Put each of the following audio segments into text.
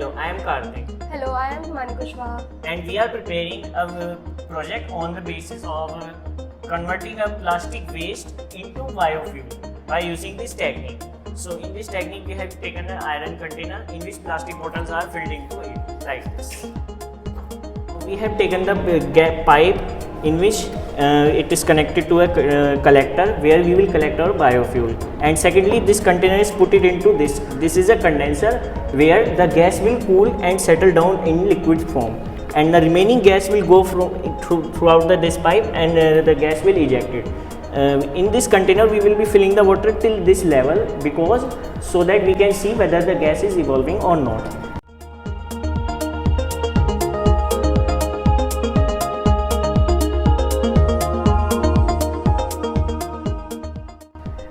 Hello, I am Karthik, Hello, I am Himani Kushwaha. and we are preparing a project on the basis of converting a plastic waste into biofuel by using this technique. So, in this technique, we have taken an iron container in which plastic bottles are filled into it like this. We have taken the gap pipe in which it is connected to a collector where we will collect our biofuel, and secondly this container is put it into this is a condenser where the gas will cool and settle down in liquid form, and the remaining gas will go throughout this pipe, and the gas will eject it. In this container we will be filling the water till this level, because so that we can see whether the gas is evolving or not.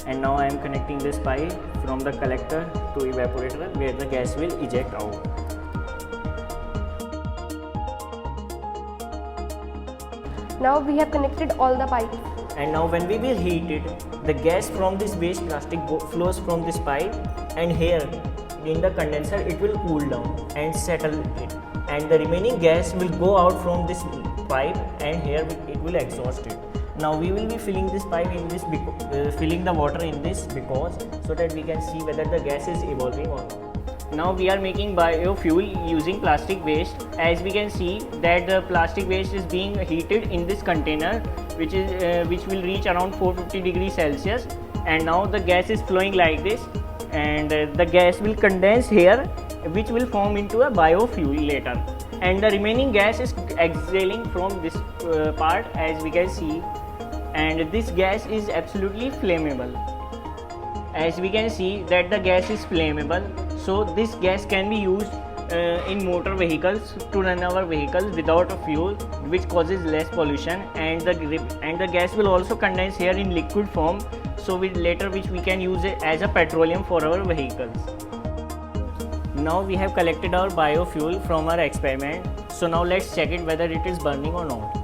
And now I am connecting this pipe from the collector to evaporator where the gas will eject out. Now we have connected all the pipes. And now when we will heat it, the gas from this waste plastic flows from this pipe, and here in the condenser it will cool down and settle it, and the remaining gas will go out from this pipe, and here it will exhaust it. Now we will be filling this pipe in this, filling the water in this, because so that we can see whether the gas is evolving or not. Now we are making biofuel using plastic waste. As we can see that the plastic waste is being heated in this container, which will reach around 450 degrees Celsius, and now the gas is flowing like this, and the gas will condense here, which will form into a biofuel later, and the remaining gas is exhaling from this part, as we can see, and this gas is absolutely flammable. As we can see that the gas is flammable, so this gas can be used in motor vehicles to run our vehicles without a fuel, which causes less pollution, and the gas will also condense here in liquid form, so which we can use it as a petroleum for our vehicles. Now we have collected our biofuel from our experiment, so now let's check it whether it is burning or not.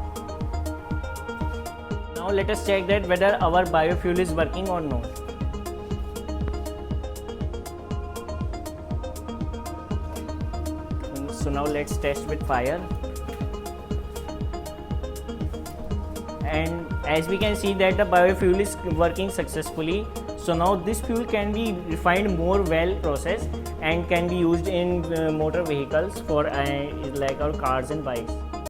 Now let us check that whether our biofuel is working or not. So now let's test with fire, and as we can see that the biofuel is working successfully. So now this fuel can be refined more well processed and can be used in motor vehicles for like our cars and bikes.